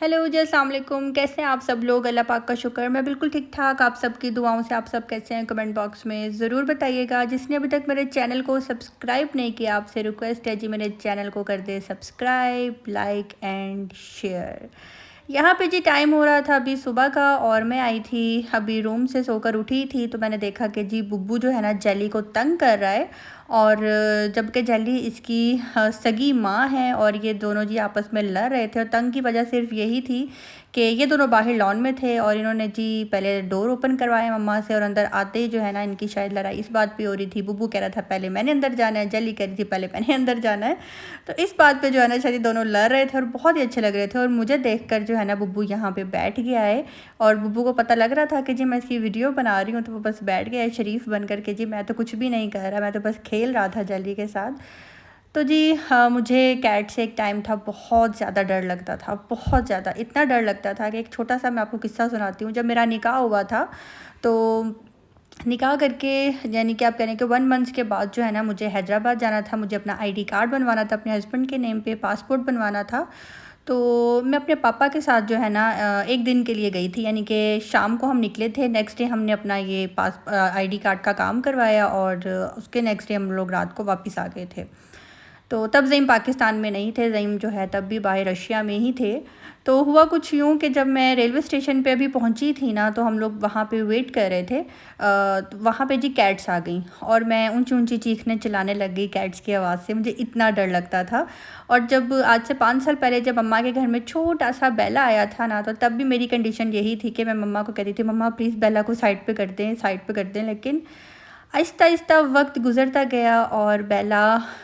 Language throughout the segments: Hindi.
हेलो जी, अस्सलाम वालेकुम। कैसे हैं आप सब लोग? अल्लाह पाक का शुक्र, मैं बिल्कुल ठीक ठाक। आप सबकी दुआओं से आप सब कैसे हैं? कमेंट बॉक्स में ज़रूर बताइएगा। जिसने अभी तक मेरे चैनल को सब्सक्राइब नहीं किया, आपसे रिक्वेस्ट है जी, मेरे चैनल को कर दे सब्सक्राइब, लाइक एंड शेयर। यहाँ पे जी टाइम हो रहा था अभी सुबह का, और मैं आई थी अभी रूम से, सोकर उठी थी तो मैंने देखा कि जी बुब्बू जो है ना जेली को तंग कर रहा है। और जबकि जेली इसकी सगी माँ है, और ये दोनों जी आपस में लड़ रहे थे, और तंग की वजह सिर्फ यही थी कि ये दोनों बाहर लॉन में थे और इन्होंने जी पहले डोर ओपन करवाया मम्मा से, और अंदर आते ही जो है ना इनकी शायद लड़ाई इस बात पे हो रही थी। बुब्बू कह रहा था पहले मैंने अंदर जाना है, जेली कह रही थी पहले मैंने अंदर जाना है। तो इस बात पे जो है ना शायद दोनों लड़ रहे थे और बहुत ही अच्छे लग रहे थे। और मुझे देखकर जो है ना बुब्बू यहाँ पे बैठ गया है, और बुब्बू को पता लग रहा था कि जी मैं इसकी वीडियो बना रही हूँ, तो वो बस बैठ गया है शरीफ बन कर के। जी मैं तो कुछ भी नहीं कर रहा, मैं तो बस खेल रहा था जेली के साथ। तो जी हाँ, मुझे कैट से एक टाइम था बहुत ज़्यादा डर लगता था, बहुत ज़्यादा, इतना डर लगता था कि एक छोटा सा मैं आपको किस्सा सुनाती हूँ। जब मेरा निकाह हुआ था तो निकाह करके, यानी कि आप कह रहे हैं कि 1 मंथ के बाद जो है ना मुझे हैदराबाद जाना था। मुझे अपना आईडी कार्ड बनवाना था, अपने हस्बैंड के नेम पे पासपोर्ट बनवाना था। तो मैं अपने पापा के साथ जो है ना 1 दिन के लिए गई थी, यानी कि शाम को हम निकले थे। नेक्स्ट डे हमने अपना ये आईडी कार्ड का काम करवाया, और उसके नेक्स्ट डे हम लोग रात को वापस आ गए थे। तो तब ज़ईम पाकिस्तान में नहीं थे, ज़ईम जो है तब भी बाहर रशिया में ही थे। तो हुआ कुछ यूँ कि जब मैं रेलवे स्टेशन पे अभी पहुंची थी ना, तो हम लोग वहाँ पे वेट कर रहे थे। तो वहाँ पे जी कैट्स आ गई, और मैं ऊंची ऊंची चीखने चिल्लाने लग गई कैट्स की आवाज़ से। मुझे इतना डर लगता था। और जब आज से 5 साल पहले जब अम्मा के घर में छोटा सा बेला आया था ना, तो तब भी मेरी कंडीशन यही थी कि मैं मम्मा को कहती थी मम्मा प्लीज़ बेला को साइड पे कर दें, साइड पे कर दें। लेकिन आहिस्ता आहिस्ता वक्त गुज़रता गया, और बेला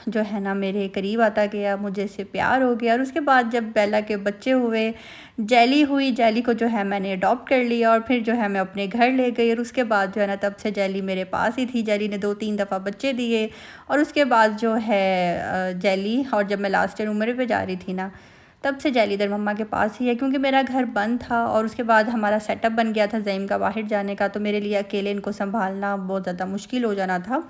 जो है ना मेरे करीब आता गया, मुझे से प्यार हो गया। और उसके बाद जब बेला के बच्चे हुए, जेली हुई, जेली को जो है मैंने अडॉप्ट कर लिया, और फिर जो है मैं अपने घर ले गई। और उसके बाद जो है ना तब से जेली मेरे पास ही थी। जेली ने 2-3 दफ़ा बच्चे दिए, और उसके बाद जो है जेली, और जब मैं लास्ट ईयर उम्र पे जा रही थी ना, तब से जेली इधर मम्मा के पास ही है, क्योंकि मेरा घर बंद था और उसके बाद हमारा सेटअप बन गया था ज़ईम का बाहर जाने का। तो मेरे लिए अकेले इनको संभालना बहुत ज़्यादा मुश्किल हो जाना था।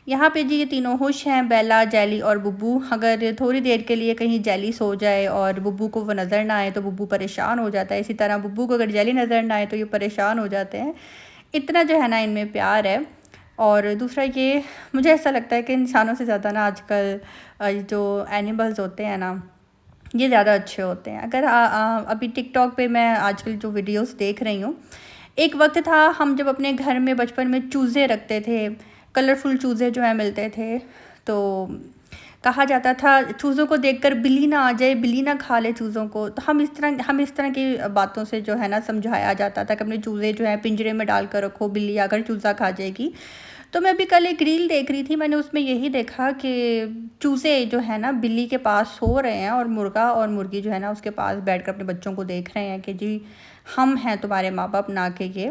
यहाँ पे जी ये तीनों खुश हैं, बेला, जेली और बुब्बू। अगर थोड़ी देर के लिए कहीं जेली सो जाए और बुब्बू को वो नज़र ना आए तो बुब्बू परेशान हो जाता है। इसी तरह बुब्बू को अगर जेली नज़र ना आए तो ये परेशान हो जाते हैं। इतना जो है ना इनमें प्यार है। और दूसरा ये, मुझे ऐसा लगता है कि इंसानों से ज़्यादा ना आजकल जो एनिमल्स होते हैं ना, ये ज़्यादा अच्छे होते हैं। अगर अभी टिकटॉक पे मैं आजकल जो वीडियोस देख रही हूँ, एक वक्त था हम जब अपने घर में बचपन में चूज़े रखते थे, कलरफुल चूज़े जो है मिलते थे, तो कहा जाता था चूज़ों को देखकर बिल्ली ना आ जाए, बिल्ली ना खा ले चूज़ों को। तो हम इस तरह की बातों से जो है ना समझाया जाता था कि अपने चूज़े जो है पिंजरे में डाल कर रखो, बिल्ली आकर चूज़ा खा जाएगी। तो मैं अभी कल एक रील देख रही थी, मैंने उसमें यही देखा कि चूज़े जो है ना बिल्ली के पास सो रहे हैं, और मुर्गा और मुर्गी जो है ना उसके पास बैठकर अपने बच्चों को देख रहे हैं कि जी हम हैं तुम्हारे माँ बाप, ना के ये।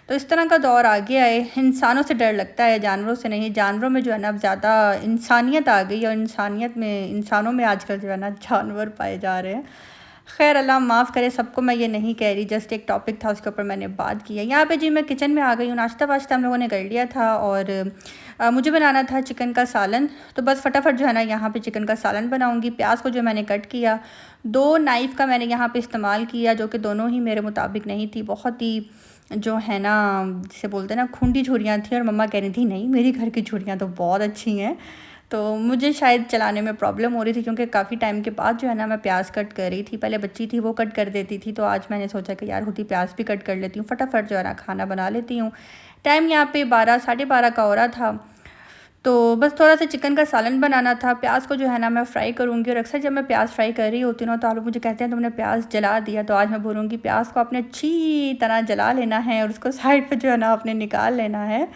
तो इस तरह का दौर आ गया है। इंसानों से डर लगता है, जानवरों से नहीं। जानवरों में जो है ना अब ज़्यादा इंसानियत आ गई, और इंसानियत में, इंसानों में आजकल जो है ना जानवर पाए जा रहे हैं। खैर अल्लाह माफ़ करे सबको, मैं ये नहीं कह रही, जस्ट एक टॉपिक था उसके ऊपर मैंने बात की है। यहाँ पे जी मैं किचन में आ गई हूँ, नाश्ता वाश्ता हम लोगों ने कर लिया था, और मुझे बनाना था चिकन का सालन। तो बस फटाफट जो है ना यहाँ पे चिकन का सालन बनाऊँगी। प्याज को जो मैंने कट किया, 2 नाइफ़ का मैंने यहाँ पे इस्तेमाल किया, जो कि दोनों ही मेरे मुताबिक नहीं थी। बहुत ही जो है ना जिसे बोलते हैं ना खूंटी छुरियाँ थी, और मम्मा कह रही थी नहीं मेरी घर की छुरियाँ तो बहुत अच्छी हैं। तो मुझे शायद चलाने में प्रॉब्लम हो रही थी, क्योंकि काफ़ी टाइम के बाद जो है ना मैं प्याज कट कर रही थी। पहले बच्ची थी वो कट कर देती थी, तो आज मैंने सोचा कि यार खुद ही प्याज भी कट कर लेती हूँ, फटाफट जो है ना खाना बना लेती हूँ। टाइम यहाँ पे 12 साढ़े 12 का हो रहा था। तो बस थोड़ा सा चिकन का सालन बनाना था। प्याज को जो है ना मैं फ्राई करूँगी, और अक्सर जब मैं प्याज फ्राई कर रही होती हूँ ना तो आप लोग मुझे कहते हैं तुमने प्याज जला दिया। तो आज मैं बोलूँगी प्याज को आपने अच्छी तरह जला लेना है, और उसको साइड पे जो है ना आपने निकाल लेना है।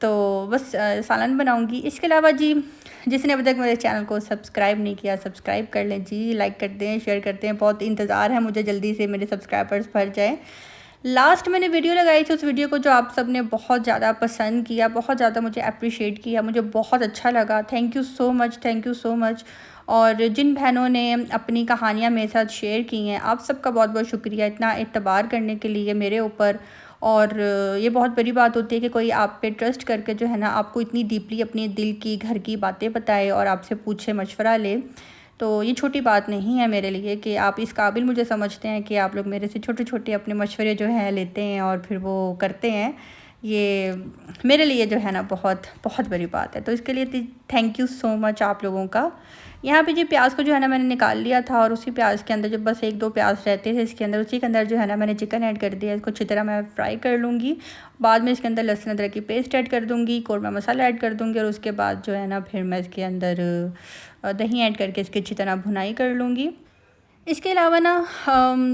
तो बस सालन बनाऊँगी। इसके अलावा जी जिसने अभी तक मेरे चैनल को सब्सक्राइब नहीं किया, सब्सक्राइब कर लें जी, लाइक कर दें, शेयर करते हैं। बहुत इंतज़ार है मुझे जल्दी से मेरे सब्सक्राइबर्स भर जाएँ। लास्ट मैंने वीडियो लगाई थी, उस वीडियो को जो आप सब ने बहुत ज़्यादा पसंद किया, बहुत ज़्यादा मुझे अप्रिशिएट किया, मुझे बहुत अच्छा लगा। Thank you so much, thank you so much. और जिन बहनों ने अपनी कहानियाँ मेरे साथ शेयर की हैं, आप सबका बहुत बहुत शुक्रिया इतना एतबार करने के लिए मेरे ऊपर। और ये बहुत बड़ी बात होती है कि कोई आप पे ट्रस्ट करके जो है ना आपको इतनी डीपली अपने दिल की, घर की बातें बताए और आपसे पूछे, मशवरा ले। तो ये छोटी बात नहीं है मेरे लिए कि आप इस काबिल मुझे समझते हैं कि आप लोग मेरे से छोटे छोटे अपने मशवरे जो हैं लेते हैं और फिर वो करते हैं। ये मेरे लिए जो है ना बहुत बहुत बड़ी बात है। तो इसके लिए थैंक यू सो मच आप लोगों का। यहाँ पे जी प्याज को जो है ना मैंने निकाल लिया था और उसी प्याज के अंदर जो बस 1-2 प्याज रहते थे इसके अंदर, उसी के अंदर जो है ना मैंने चिकन ऐड कर दिया। इसको अच्छी तरह मैं फ्राई कर लूँगी। बाद में इसके अंदर लहसुन अदरक की पेस्ट ऐड कर दूँगी, कौरमा मसाला ऐड कर दूँगी और उसके बाद जो है ना फिर मैं इसके अंदर दही ऐड करके इसकी अच्छी तरह भुनाई कर लूँगी। इसके अलावा ना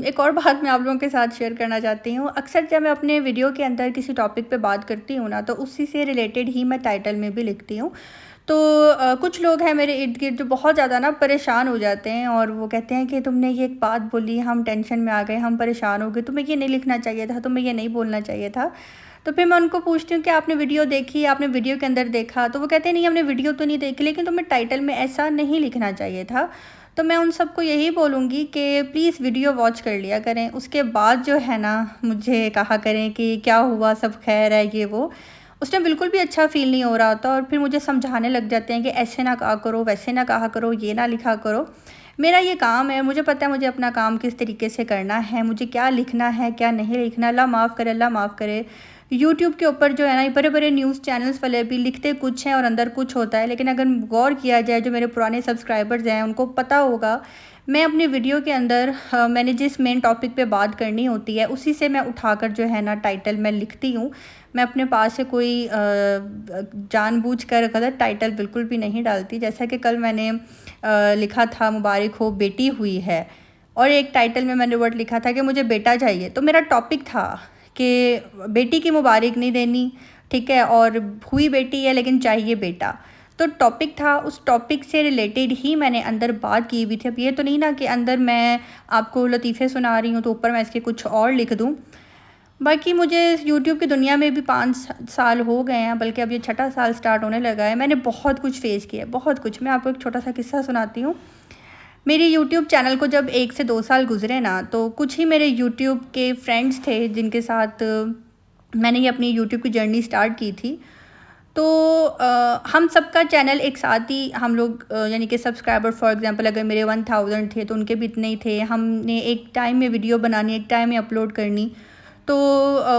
एक और बात मैं आप लोगों के साथ शेयर करना चाहती हूँ। अक्सर जब मैं अपने वीडियो के अंदर किसी टॉपिक पे बात करती हूँ ना, तो उसी से रिलेटेड ही मैं टाइटल में भी लिखती हूँ। तो कुछ लोग हैं मेरे इर्द गिर्द जो बहुत ज़्यादा ना परेशान हो जाते हैं और वो कहते हैं कि तुमने ये एक बात बोली, हम टेंशन में आ गए, हम परेशान हो गए, तुम्हें ये नहीं लिखना चाहिए था, तुम्हें ये नहीं बोलना चाहिए था। तो फिर मैं उनको पूछती हूँ कि आपने वीडियो देखी, आपने वीडियो के अंदर देखा? तो वो कहते हैं नहीं हमने वीडियो तो नहीं देखी, लेकिन तुम्हें टाइटल में ऐसा नहीं लिखना चाहिए था। तो मैं उन सबको यही बोलूँगी कि प्लीज़ वीडियो वॉच कर लिया करें, उसके बाद जो है ना मुझे कहा करें कि क्या हुआ, सब खैर है, ये वो। उस टाइम बिल्कुल भी अच्छा फ़ील नहीं हो रहा होता और फिर मुझे समझाने लग जाते हैं कि ऐसे ना कहा करो, वैसे ना कहा करो, ये ना लिखा करो। मेरा ये काम है, मुझे पता है मुझे अपना काम किस तरीके से करना है, मुझे क्या लिखना है, क्या नहीं लिखना। अल्लाह माफ़ करे, अल्लाह माफ़ करे। यूट्यूब के ऊपर जो है ना ये बड़े बड़े न्यूज़ चैनल्स वाले भी लिखते कुछ हैं और अंदर कुछ होता है। लेकिन अगर गौर किया जाए, जो मेरे पुराने सब्सक्राइबर्स हैं उनको पता होगा मैं अपनी वीडियो के अंदर मैंने जिस मेन टॉपिक पे बात करनी होती है उसी से मैं उठाकर जो है ना टाइटल मैं लिखती हूँ। मैं अपने पास से कोई जानबूझकर गलत टाइटल बिल्कुल भी नहीं डालती। जैसा कि कल मैंने लिखा था मुबारक हो बेटी हुई है, और एक टाइटल में मैंने वर्ड लिखा था कि मुझे बेटा चाहिए। तो मेरा टॉपिक था कि बेटी की मुबारक नहीं देनी, ठीक है, और हुई बेटी है लेकिन चाहिए बेटा। तो टॉपिक था, उस टॉपिक से रिलेटेड ही मैंने अंदर बात की हुई थी। अब ये तो नहीं ना कि अंदर मैं आपको लतीफ़े सुना रही हूँ तो ऊपर मैं इसके कुछ और लिख दूँ। बाकी मुझे यूट्यूब की दुनिया में भी 5 साल हो गए हैं, बल्कि अब ये 6ठा साल स्टार्ट होने लगा है। मैंने बहुत कुछ फ़ेस किया है, बहुत कुछ। मैं आपको एक छोटा सा किस्सा सुनाती हूँ। मेरी यूट्यूब चैनल को जब 1 से 2 साल गुजरे ना, तो कुछ ही मेरे यूट्यूब के फ्रेंड्स थे जिनके साथ मैंने ये अपनी यूट्यूब की जर्नी स्टार्ट की थी। तो हम सबका चैनल एक साथ ही हम लोग यानी कि सब्सक्राइबर फॉर एग्जांपल अगर मेरे 1000 थे तो उनके भी इतने ही थे। हमने एक टाइम में वीडियो बनानी, एक टाइम में अपलोड करनी। तो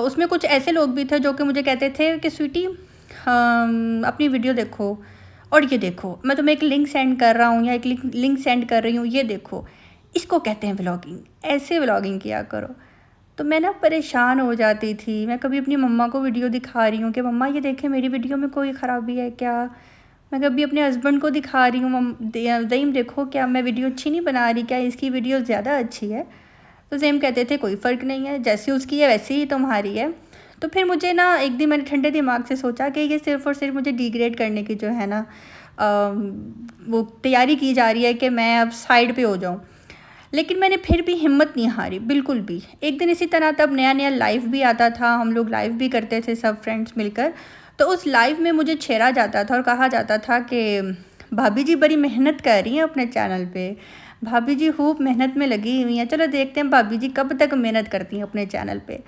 उसमें कुछ ऐसे लोग भी थे जो कि मुझे कहते थे कि स्वीटी अपनी वीडियो देखो और ये देखो, मैं तुम्हें एक लिंक सेंड कर रहा हूँ या एक लिंक सेंड कर रही हूँ, ये देखो, इसको कहते हैं व्लॉगिंग, ऐसे व्लॉगिंग किया करो। तो मैं ना परेशान हो जाती थी। मैं कभी अपनी मम्मा को वीडियो दिखा रही हूँ कि मम्मा ये देखें मेरी वीडियो में कोई ख़राबी है क्या। मैं कभी अपने हस्बैंड को दिखा रही हूँ, ज़ईम देखो क्या मैं वीडियो अच्छी नहीं बना रही, क्या इसकी वीडियो ज़्यादा अच्छी है। तो ज़ईम कहते थे कोई फ़र्क नहीं है, जैसी उसकी है वैसी ही तुम्हारी है। तो फिर मुझे ना एक दिन मैंने ठंडे दिमाग से सोचा कि ये सिर्फ़ और सिर्फ मुझे डिग्रेड करने की जो है ना वो तैयारी की जा रही है कि मैं अब साइड पे हो जाऊँ। लेकिन मैंने फिर भी हिम्मत नहीं हारी बिल्कुल भी। एक दिन इसी तरह तब नया नया लाइव भी आता था, हम लोग लाइव भी करते थे सब फ्रेंड्स मिलकर। तो उस लाइव में मुझे छेड़ा जाता था और कहा जाता था कि भाभी जी बड़ी मेहनत कर रही हैं अपने चैनल पे, भाभी जी खूब मेहनत में लगी हुई हैं, चलो देखते हैं भाभी जी कब तक मेहनत करती हैं अपने चैनल पे।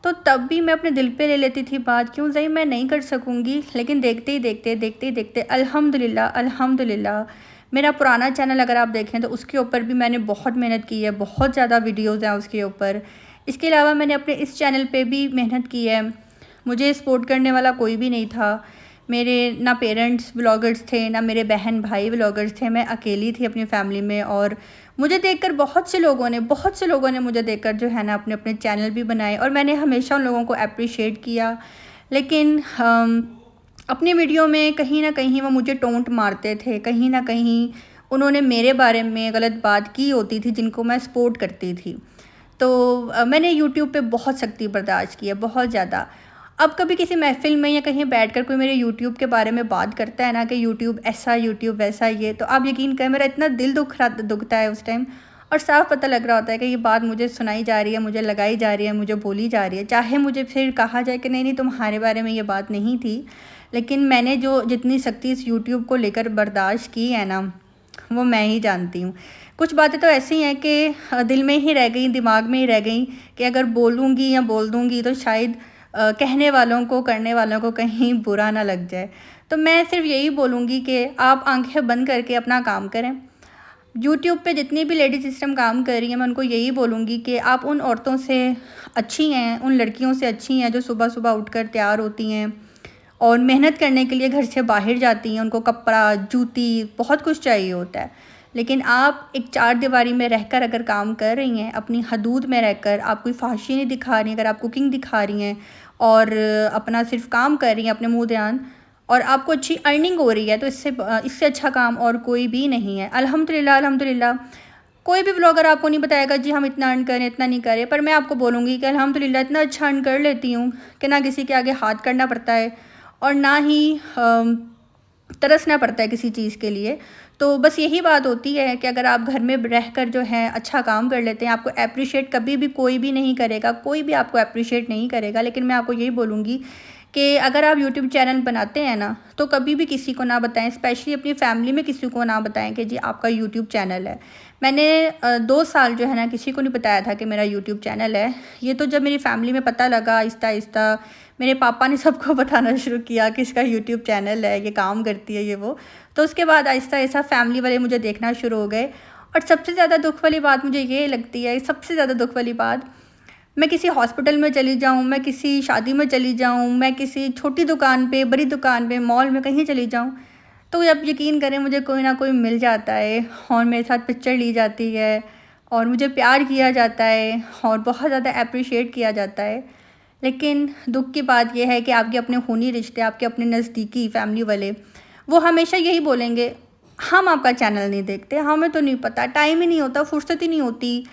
तो तब भी मैं अपने दिल पे ले लेती थी बात, क्यों सही मैं नहीं कर सकूँगी। लेकिन देखते ही देखते अल्हम्दुलिल्लाह अल्हम्दुलिल्लाह मेरा पुराना चैनल अगर आप देखें तो उसके ऊपर भी मैंने बहुत मेहनत की है, बहुत ज़्यादा वीडियोज़ हैं उसके ऊपर। इसके अलावा मैंने अपने इस चैनल पे भी मेहनत की है। मुझे सपोर्ट करने वाला कोई भी नहीं था। मेरे ना पेरेंट्स व्लॉगर्स थे, ना मेरे बहन भाई व्लॉगर्स थे, मैं अकेली थी अपनी फैमिली में। और मुझे देखकर बहुत से लोगों ने मुझे देखकर जो है ना अपने अपने चैनल भी बनाए और मैंने हमेशा उन लोगों को अप्रिशिएट किया। लेकिन अपनी वीडियो में कहीं ना कहीं वो मुझे टोंट मारते थे, कहीं ना कहीं उन्होंने मेरे बारे में गलत बात की होती थी जिनको मैं सपोर्ट करती थी। तो मैंने यूट्यूब पे बहुत सख्ती बर्दाश्त की है, बहुत ज़्यादा। अब कभी किसी महफ़िल में या कहीं बैठकर कोई मेरे यूट्यूब के बारे में बात करता है ना कि यूट्यूब ऐसा, यूट्यूब वैसा, ये, तो आप यकीन करें मेरा इतना दिल दुखता है उस टाइम। और साफ़ पता लग रहा होता है कि ये बात मुझे सुनाई जा रही है, मुझे लगाई जा रही है, मुझे बोली जा रही है। चाहे मुझे फिर कहा जाए कि नहीं तुम्हारे बारे में ये बात नहीं थी, लेकिन मैंने जो जितनी सख्ती इस यूट्यूब को लेकर बर्दाश्त की है ना, वो मैं ही जानती हूँ। कुछ बातें तो ऐसी हैं कि दिल में ही रह गई, दिमाग में ही रह गई कि अगर बोलूँगी या बोल दूँगी तो शायद कहने वालों को, करने वालों को कहीं बुरा ना लग जाए। तो मैं सिर्फ यही बोलूँगी कि आप आंखें बंद करके अपना काम करें। यूट्यूब पे जितनी भी लेडी सिस्टम काम कर रही हैं, मैं उनको यही बोलूँगी कि आप उन औरतों से अच्छी हैं, उन लड़कियों से अच्छी हैं जो सुबह सुबह उठकर तैयार होती हैं और मेहनत करने के लिए घर से बाहर जाती हैं। उनको कपड़ा, जूती, बहुत कुछ चाहिए होता है। लेकिन आप एक चार दीवारी में रहकर अगर काम कर रही हैं, अपनी हदूद में रहकर, आप कोई फ़ाहशी नहीं दिखा रही हैं, अगर आप कुकिंग दिखा रही हैं और अपना सिर्फ काम कर रही हैं अपने मुँह ध्यान, और आपको अच्छी अर्निंग हो रही है, तो इससे अच्छा काम और कोई भी नहीं है। अल्हम्दुलिल्लाह अल्हम्दुलिल्लाह। कोई भी व्लॉगर आपको नहीं बताएगा जी हम इतना अर्न करें, इतना नहीं करें, पर मैं आपको बोलूँगी कि अल्हम्दुलिल्लाह इतना अच्छा अर्न कर लेती हूँ कि ना किसी के आगे हाथ करना पड़ता है और ना ही तरसना पड़ता है किसी चीज़ के लिए। तो बस यही बात होती है कि अगर आप घर में रहकर जो है अच्छा काम कर लेते हैं, आपको एप्रिशिएट कभी भी कोई भी नहीं करेगा, कोई भी आपको एप्रिशिएट नहीं करेगा। लेकिन मैं आपको यही बोलूँगी कि अगर आप यूट्यूब चैनल बनाते हैं ना, तो कभी भी किसी को ना बताएं, स्पेशली अपनी फैमिली में किसी को ना बताएं कि जी आपका यूट्यूब चैनल है। मैंने 2 साल जो है ना किसी को नहीं बताया था कि मेरा यूट्यूब चैनल है। ये तो जब मेरी फैमिली में पता लगा आहिस्ता आहिस्ता, मेरे पापा ने सबको बताना शुरू किया कि इसका यूट्यूब चैनल है, ये काम करती है, ये वो। तो उसके बाद आहिस्ता आहिस्ता फैमिली वाले मुझे देखना शुरू हो गए। और सबसे ज़्यादा दुख वाली बात मुझे ये लगती है, सबसे ज़्यादा दुख वाली बात, मैं किसी हॉस्पिटल में चली जाऊँ, मैं किसी शादी में चली जाऊँ, मैं किसी छोटी दुकान पे, बड़ी दुकान पे, मॉल में कहीं चली जाऊँ, तो अब यकीन करें मुझे कोई ना कोई मिल जाता है और मेरे साथ पिक्चर ली जाती है और मुझे प्यार किया जाता है और बहुत ज़्यादा अप्रिशिएट किया जाता है। लेकिन दुख की बात यह है कि आपके अपने खूनी रिश्ते, आपके अपने नज़दीकी फैमिली वाले, वो हमेशा यही बोलेंगे, हम आपका चैनल नहीं देखते, हमें तो नहीं पता, टाइम ही नहीं होता, फुर्सत ही नहीं होती।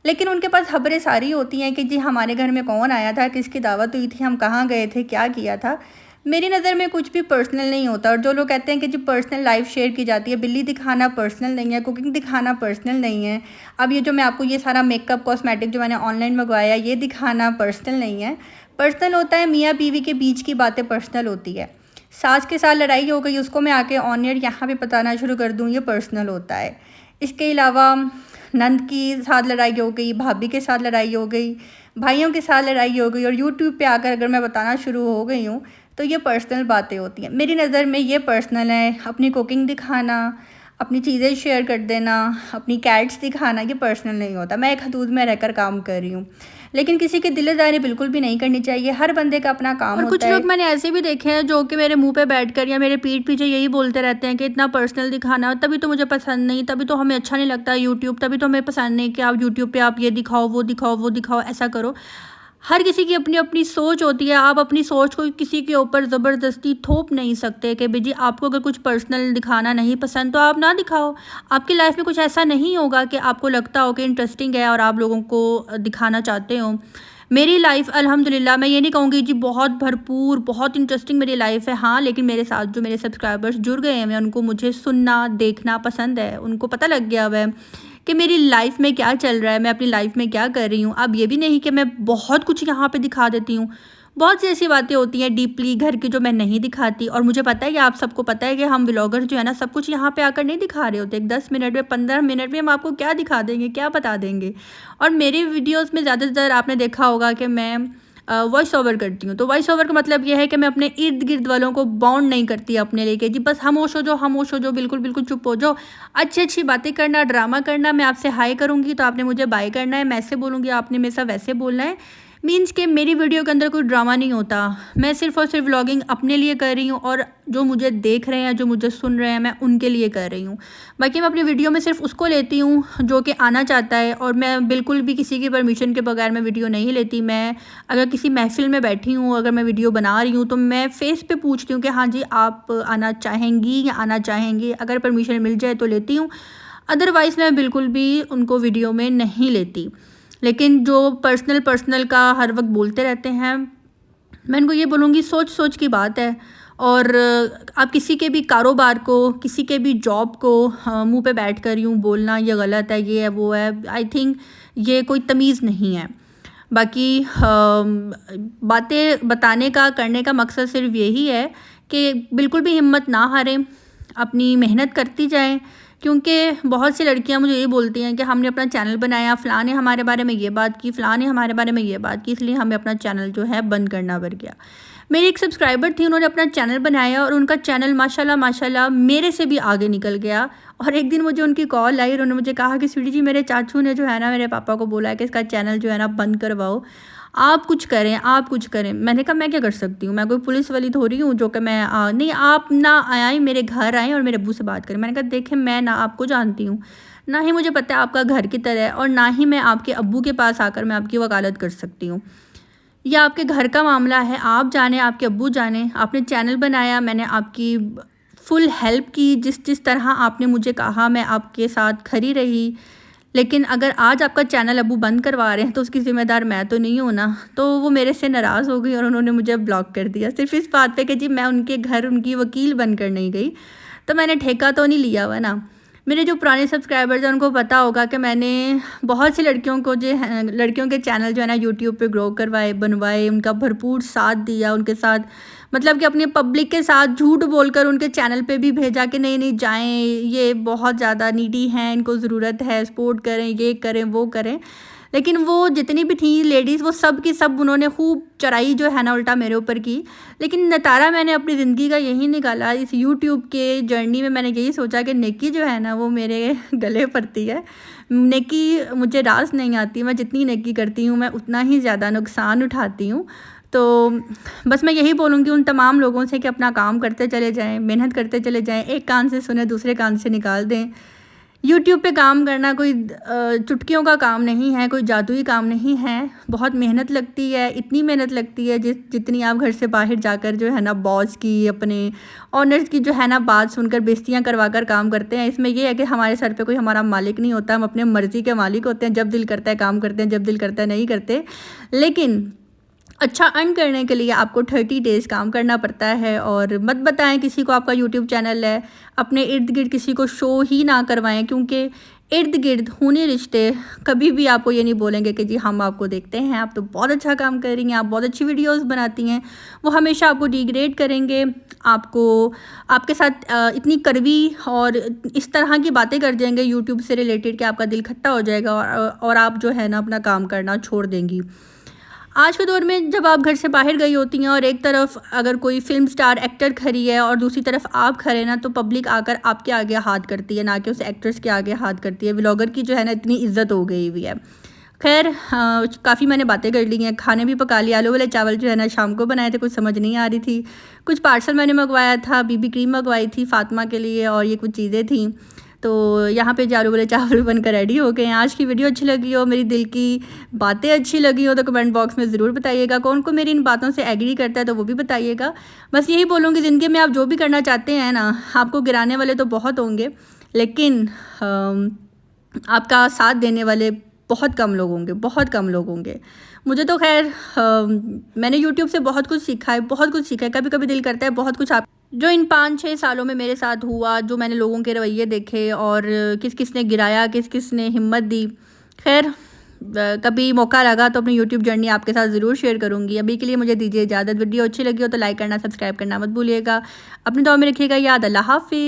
लेकिन उनके पास खबरें सारी होती हैं कि जी हमारे घर में कौन आया था, किसकी दावत हुई थी, हम कहाँ गए थे, क्या किया था। मेरी नज़र में कुछ भी पर्सनल नहीं होता। और जो लोग कहते हैं कि जी पर्सनल लाइफ शेयर की जाती है, बिल्ली दिखाना पर्सनल नहीं है, कुकिंग दिखाना पर्सनल नहीं है, अब ये जो मैं आपको ये सारा मेकअप कॉस्मेटिक जो मैंने ऑनलाइन मंगवाया, ये दिखाना पर्सनल नहीं है। पर्सनल होता है मियाँ बीवी के बीच की बातें पर्सनल होती है। सास के साथ लड़ाई हो गई, उसको मैं आके ऑन एयर यहाँ पे बताना शुरू कर दूँ, ये पर्सनल होता है। इसके अलावा नंद की साथ लड़ाई हो गई, भाभी के साथ लड़ाई हो गई, भाइयों के साथ लड़ाई हो गई, और यूट्यूब पे आकर अगर मैं बताना शुरू हो गई हूँ तो ये पर्सनल बातें होती हैं। मेरी नज़र में ये पर्सनल है। अपनी कुकिंग दिखाना, अपनी चीज़ें शेयर कर देना, अपनी कैट्स दिखाना, ये पर्सनल नहीं होता। मैं एक हदूद में रहकर काम कर रही हूँ, लेकिन किसी की दिलदारी बिल्कुल भी नहीं करनी चाहिए। हर बंदे का अपना काम होता है। और कुछ लोग मैंने ऐसे भी देखे हैं जो कि मेरे मुंह पे बैठकर या मेरे पीठ पीछे यही बोलते रहते हैं कि इतना पर्सनल दिखाना, तभी तो मुझे पसंद नहीं, तभी तो हमें अच्छा नहीं लगता यूट्यूब, तभी तो हमें पसंद नहीं कि आप यूट्यूब पे आप ये दिखाओ, वो दिखाओ, वो दिखाओ, ऐसा करो। हर किसी की अपनी अपनी सोच होती है। आप अपनी सोच को किसी के ऊपर ज़बरदस्ती थोप नहीं सकते कि भाई जी आपको अगर कुछ पर्सनल दिखाना नहीं पसंद तो आप ना दिखाओ। आपकी लाइफ में कुछ ऐसा नहीं होगा कि आपको लगता हो कि इंटरेस्टिंग है और आप लोगों को दिखाना चाहते हो। मेरी लाइफ अल्हम्दुलिल्लाह, मैं ये नहीं कहूँगी जी बहुत भरपूर, बहुत इंटरेस्टिंग मेरी लाइफ है, हाँ, लेकिन मेरे साथ जो मेरे सब्सक्राइबर्स जुड़ गए हैं, उनको मुझे सुनना देखना पसंद है। उनको पता लग गया है कि मेरी लाइफ में क्या चल रहा है, मैं अपनी लाइफ में क्या कर रही हूँ। अब ये भी नहीं कि मैं बहुत कुछ यहाँ पे दिखा देती हूँ, बहुत सी ऐसी बातें होती हैं डीपली घर की जो मैं नहीं दिखाती। और मुझे पता है कि आप सबको पता है कि हम व्लॉगर जो है ना सब कुछ यहाँ पे आकर नहीं दिखा रहे होते। 10 मिनट में 15 मिनट में हम आपको क्या दिखा देंगे, क्या बता देंगे। और मेरी वीडियोज़ में ज़्यादातर आपने देखा होगा कि मैं वॉइस ओवर करती हूँ। तो वॉइस ओवर का मतलब यह है कि मैं अपने इर्द गिर्द वालों को बाउंड नहीं करती अपने लेके जी बस खामोश हो जाओ, खामोश हो जाओ, बिल्कुल बिल्कुल चुप हो जाओ। अच्छी अच्छी बातें करना, ड्रामा करना, मैं आपसे हाई करूँगी तो आपने मुझे बाय करना है, मैं ऐसे बोलूँगी आपने मेरे साथ वैसे बोलना है। मीन्स कि मेरी वीडियो के अंदर कोई ड्रामा नहीं होता। मैं सिर्फ़ और सिर्फ व्लॉगिंग अपने लिए कर रही हूँ और जो मुझे देख रहे हैं, जो मुझे सुन रहे हैं, मैं उनके लिए कर रही हूँ। बाकी मैं अपनी वीडियो में सिर्फ उसको लेती हूँ जो कि आना चाहता है, और मैं बिल्कुल भी किसी की परमिशन के बगैर मैं वीडियो नहीं लेती। मैं अगर किसी महफ़िल में बैठी हूँ, अगर मैं वीडियो बना रही हूँ तो मैं फ़ेस पे पूछती हूँ कि हाँ जी आप आना चाहेंगी या आना चाहेंगे। अगर परमिशन मिल जाए तो लेती हूँ, अदरवाइज़ मैं बिल्कुल भी उनको वीडियो में नहीं लेती। लेकिन जो पर्सनल का हर वक्त बोलते रहते हैं, मैं उनको ये बोलूँगी सोच सोच की बात है। और आप किसी के भी कारोबार को, किसी के भी जॉब को मुंह पे बैठ कर यूँ बोलना ये गलत है, ये है, वो है। आई थिंक ये कोई तमीज़ नहीं है। बाकी बातें बताने का, करने का मकसद सिर्फ यही है कि बिल्कुल भी हिम्मत ना हारें, अपनी मेहनत करती जाएं। क्योंकि बहुत सी लड़कियां मुझे ये बोलती हैं कि हमने अपना चैनल बनाया, फ़लाँ ने हमारे बारे में ये बात की, फ़लाँ ने हमारे बारे में ये बात की, इसलिए हमें अपना चैनल जो है बंद करना पड़ गया। मेरी एक सब्सक्राइबर थी, उन्होंने अपना चैनल बनाया और उनका चैनल माशाल्लाह माशाल्लाह मेरे से भी आगे निकल गया। और एक दिन मुझे उनकी कॉल आई और उन्होंने मुझे कहा कि स्वीटी जी, मेरे चाचू ने जो है ना मेरे पापा को बोला है कि इसका चैनल जो है ना बंद करवाओ, आप कुछ करें, आप कुछ करें। मैंने कहा मैं क्या कर सकती हूँ, मैं कोई पुलिस वाली थोड़ी हूँ जो कि मैं नहीं, आप ना आए मेरे घर आएँ और मेरे अब्बू से बात करें। मैंने कहा देखें, मैं ना आपको जानती हूँ, ना ही मुझे पता है आपका घर की तरह है, और ना ही मैं आपके अब्बू के पास आकर मैं आपकी वकालत कर सकती हूँ। यह आपके घर का मामला है, आप जाने, आपके अब्बू जाने। आपने चैनल बनाया, मैंने आपकी फुल हेल्प की, जिस जिस तरह आपने मुझे कहा मैं आपके साथ खड़ी रही। लेकिन अगर आज आपका चैनल अब्बू बंद करवा रहे हैं तो उसकी ज़िम्मेदार मैं तो नहीं हूँ ना। तो वो मेरे से नाराज़ हो गई और उन्होंने मुझे ब्लॉक कर दिया, सिर्फ इस बात पे कि जी मैं उनके घर उनकी वकील बनकर नहीं गई। तो मैंने ठेका तो नहीं लिया हुआ ना। मेरे जो पुराने सब्सक्राइबर्स हैं उनको पता होगा कि मैंने बहुत सी लड़कियों को जो है, लड़कियों के चैनल जो है ना यूट्यूब पे ग्रो करवाए, बनवाए, उनका भरपूर साथ दिया, उनके साथ मतलब कि अपने पब्लिक के साथ झूठ बोलकर उनके चैनल पे भी भेजा कि नहीं नहीं जाएं, ये बहुत ज़्यादा नीडी हैं, इनको ज़रूरत है, सपोर्ट करें, ये करें, वो करें। लेकिन वो जितनी भी थी लेडीज़, वो सब की सब उन्होंने खूब चढ़ाई जो है ना उल्टा मेरे ऊपर की। लेकिन नतारा मैंने अपनी ज़िंदगी का यही निकाला, इस यूट्यूब के जर्नी में मैंने यही सोचा कि नेकी जो है ना वो मेरे गले पड़ती है। नेकी मुझे रास नहीं आती, मैं जितनी नेकी करती हूँ मैं उतना ही ज़्यादा नुकसान उठाती हूँ। तो बस मैं यही बोलूँगी उन तमाम लोगों से कि अपना काम करते चले जाएं, मेहनत करते चले जाएं, एक कान से सुने दूसरे कान से निकाल दें। यूट्यूब पे काम करना कोई चुटकियों का काम नहीं है, कोई जादुई काम नहीं है, बहुत मेहनत लगती है। इतनी मेहनत लगती है जितनी आप घर से बाहर जाकर जो है ना बॉस की, अपने ऑनर्स की जो है ना बात सुनकर बेइज्जतियाँ करवा कर काम करते हैं। इसमें यह है कि हमारे सर पे कोई हमारा मालिक नहीं होता, हम अपने मर्ज़ी के मालिक होते हैं, जब दिल करता है काम करते हैं, जब दिल करता है नहीं करते। लेकिन अच्छा अर्न करने के लिए आपको 30 डेज़ काम करना पड़ता है। और मत बताएं किसी को आपका यूट्यूब चैनल है, अपने इर्द गिर्द किसी को शो ही ना करवाएं, क्योंकि इर्द गिर्द खूनी रिश्ते कभी भी आपको ये नहीं बोलेंगे कि जी हम आपको देखते हैं, आप तो बहुत अच्छा काम कर रही हैं, आप बहुत अच्छी वीडियोस बनाती हैं। वो हमेशा आपको डिग्रेड करेंगे, आपको आपके साथ इतनी कड़वी और इस तरह की बातें कर देंगे यूट्यूब से रिलेटेड कि आपका दिल खट्टा हो जाएगा और आप जो है ना अपना काम करना छोड़ देंगी। आज के दौर में जब आप घर से बाहर गई होती हैं और एक तरफ अगर कोई फिल्म स्टार एक्टर खड़ी है और दूसरी तरफ आप खड़े ना, तो पब्लिक आकर आपके आगे हाथ करती है, ना कि उस एक्ट्रेस के आगे हाथ करती है। व्लॉगर की जो है ना इतनी इज्जत हो गई हुई है। खैर काफ़ी मैंने बातें कर ली हैं, खाने भी पका लिया। आलू वाले चावल जो है ना शाम को बनाए थे, कुछ समझ नहीं आ रही थी। कुछ पार्सल मैंने मंगवाया था, बीबी क्रीम मंगवाई थी फ़ातिमा के लिए, और ये कुछ चीज़ें थी। तो यहाँ पे आलू वाले चावल बनकर रेडी हो गए हैं। आज की वीडियो अच्छी लगी हो, मेरी दिल की बातें अच्छी लगी हो तो कमेंट बॉक्स में ज़रूर बताइएगा। कौन को मेरी इन बातों से एग्री करता है तो वो भी बताइएगा। बस यही बोलूँगी, ज़िंदगी में आप जो भी करना चाहते हैं ना, आपको गिराने वाले तो बहुत होंगे, लेकिन आपका साथ देने वाले बहुत कम लोग होंगे, बहुत कम लोग होंगे। मुझे तो खैर मैंने यूट्यूब से बहुत कुछ सीखा है, बहुत कुछ सीखा है। कभी कभी दिल करता है बहुत कुछ आप जो इन 5-6 सालों में मेरे साथ हुआ, जो मैंने लोगों के रवैये देखे और किस किस ने गिराया, किस किस ने हिम्मत दी। खैर कभी मौका लगा तो अपनी यूट्यूब जर्नी आपके साथ ज़रूर शेयर करूँगी। अभी के लिए मुझे दीजिए इजाज़त। वीडियो अच्छी लगी हो तो लाइक करना, सब्सक्राइब करना मत भूलिएगा। अपनी दुआ में रखिएगा याद। अल्लाह हाफ़िज़।